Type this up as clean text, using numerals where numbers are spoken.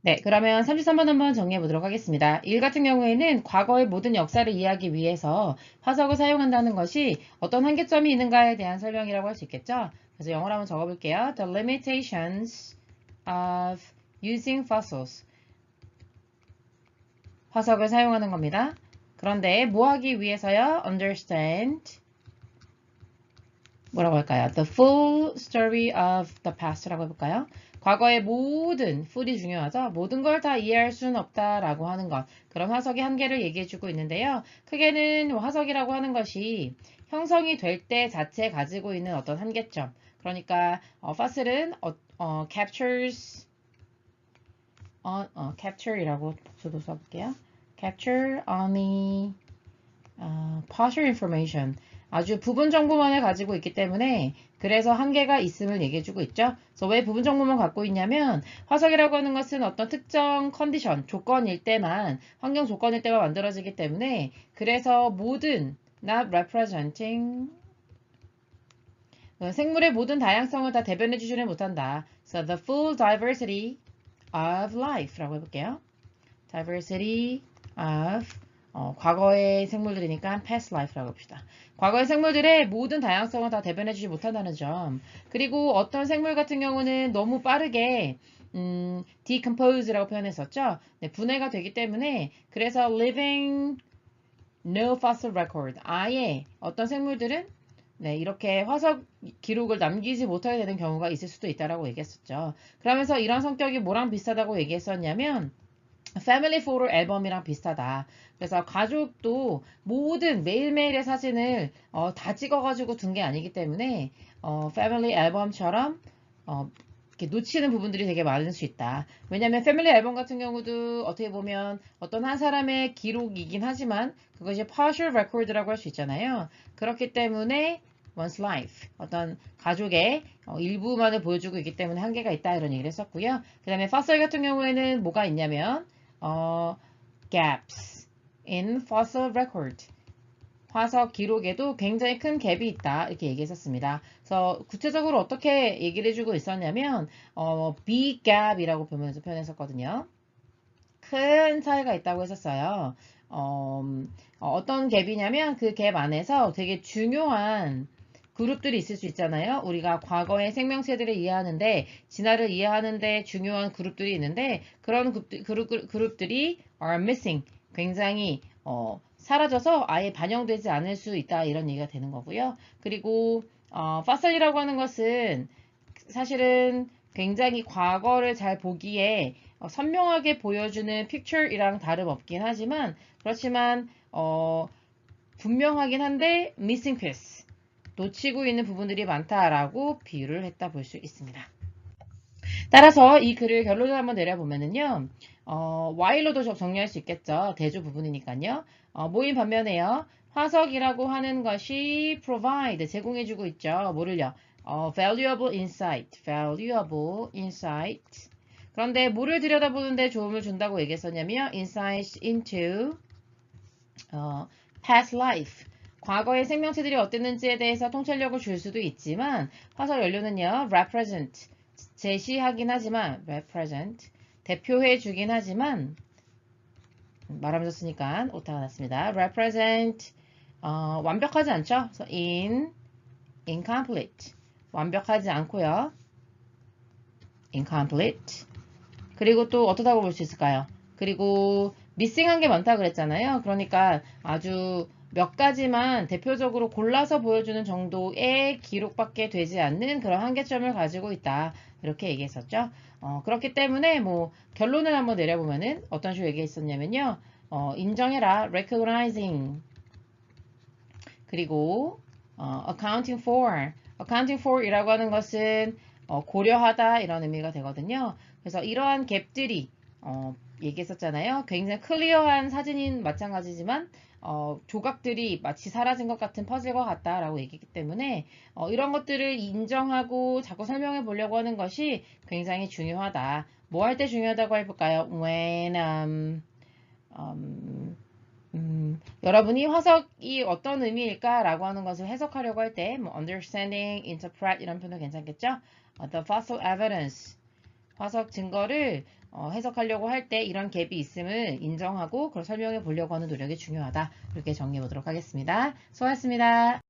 네, 그러면 33번 한번 정리해 보도록 하겠습니다. 1 같은 경우에는 과거의 모든 역사를 이해하기 위해서 화석을 사용한다는 것이 어떤 한계점이 있는가에 대한 설명이라고 할 수 있겠죠? 그래서 영어로 한번 적어 볼게요. The limitations of using fossils. 화석을 사용하는 겁니다. 그런데 뭐 하기 위해서요? Understand. 뭐라고 할까요? The full story of the past라고 해볼까요? 과거의 모든 full이 중요하죠. 모든 걸 다 이해할 수는 없다라고 하는 것. 그런 화석의 한계를 얘기해주고 있는데요. 크게는 화석이라고 하는 것이 형성이 될 때 자체 가지고 있는 어떤 한계점. 그러니까 fossil은 captures capture이라고 복수도 써볼게요. capture only partial information. 아주 부분 정보만을 가지고 있기 때문에 그래서 한계가 있음을 얘기해주고 있죠. 그래서 왜 부분 정보만 갖고 있냐면 화석이라고 하는 것은 어떤 특정 컨디션, 조건일 때만 환경 조건일 때만 만들어지기 때문에 그래서 모든 not representing 생물의 모든 다양성을 다 대변해 주지는 못한다. So the full diversity of life라고 해볼게요. diversity of 과거의 생물들이니까 past life라고 합시다. 과거의 생물들의 모든 다양성을 다 대변해주지 못한다는 점. 그리고 어떤 생물 같은 경우는 너무 빠르게 decompose라고 표현했었죠. 네, 분해가 되기 때문에 그래서 living no fossil record. 아예 어떤 생물들은 네, 이렇게 화석 기록을 남기지 못하게 되는 경우가 있을 수도 있다라고 얘기했었죠. 그러면서 이런 성격이 뭐랑 비슷하다고 얘기했었냐면 패밀리 포토 앨범이랑 비슷하다. 그래서 가족도 모든 매일매일의 사진을 다 찍어가지고 둔 게 아니기 때문에 패밀리 앨범처럼 이렇게 놓치는 부분들이 되게 많을 수 있다. 왜냐하면 패밀리 앨범 같은 경우도 어떻게 보면 어떤 한 사람의 기록이긴 하지만 그것이 partial record라고 할 수 있잖아요. 그렇기 때문에 one's life, 어떤 가족의 일부만을 보여주고 있기 때문에 한계가 있다 이런 얘기를 했었고요. 그 다음에 fossil 같은 경우에는 뭐가 있냐면 gaps in fossil record. 화석 기록에도 굉장히 큰 갭이 있다. 이렇게 얘기했었습니다. 그래서 구체적으로 어떻게 얘기를 해주고 있었냐면, big gap이라고 보면서 표현했었거든요. 큰 차이가 있다고 했었어요. 어떤 갭이냐면 그 갭 안에서 되게 중요한 그룹들이 있을 수 있잖아요. 우리가 과거의 생명체들을 이해하는데, 진화를 이해하는데 중요한 그룹들이 있는데, 그런 그룹들이 are missing. 굉장히, 사라져서 아예 반영되지 않을 수 있다. 이런 얘기가 되는 거고요. 그리고, 파셀이라고 하는 것은 사실은 굉장히 과거를 잘 보기에 선명하게 보여주는 픽처이랑 다름없긴 하지만 그렇지만 분명하긴 한데 missing piece 놓치고 있는 부분들이 많다라고 비유를 했다 볼 수 있습니다. 따라서 이 글을 결론을 한번 내려보면은요. while로도 정리할 수 있겠죠. 대조 부분이니까요. 모인 반면에요. 화석이라고 하는 것이 provide 제공해주고 있죠. 뭐를요? valuable insight, valuable insight. 그런데 뭐를 들여다보는데 도움을 준다고 얘기했었냐면 insights into past life. 과거의 생명체들이 어땠는지에 대해서 통찰력을 줄 수도 있지만 화석 연료는요, represent, 제시하긴 하지만, represent, 대표해 주긴 하지만, 말하면서 쓰니까 오타가 났습니다. represent, 완벽하지 않죠? 그래서 incomplete, 완벽하지 않고요. incomplete. 그리고 또 어떻다고 볼 수 있을까요? 그리고 미싱한 게 많다 그랬잖아요. 그러니까 아주 몇 가지만 대표적으로 골라서 보여주는 정도의 기록밖에 되지 않는 그런 한계점을 가지고 있다. 이렇게 얘기했었죠. 그렇기 때문에 뭐 결론을 한번 내려보면은 어떤 식으로 얘기했었냐면요. 인정해라, recognizing. 그리고 accounting for. accounting for 이라고 하는 것은 고려하다 이런 의미가 되거든요. 그래서 이러한 갭들이 얘기했었잖아요. 굉장히 클리어한 사진인 마찬가지지만 조각들이 마치 사라진 것 같은 퍼즐과 같다라고 얘기했기 때문에 이런 것들을 인정하고 자꾸 설명해 보려고 하는 것이 굉장히 중요하다. 뭐 할 때 중요하다고 해볼까요? When 여러분이 화석이 어떤 의미일까라고 하는 것을 해석하려고 할 때, 뭐 understanding, interpret 이런 표현도 괜찮겠죠? The fossil evidence, 화석 증거를 해석하려고 할 때 이런 갭이 있음을 인정하고 그걸 설명해 보려고 하는 노력이 중요하다. 이렇게 정리해 보도록 하겠습니다. 수고하셨습니다.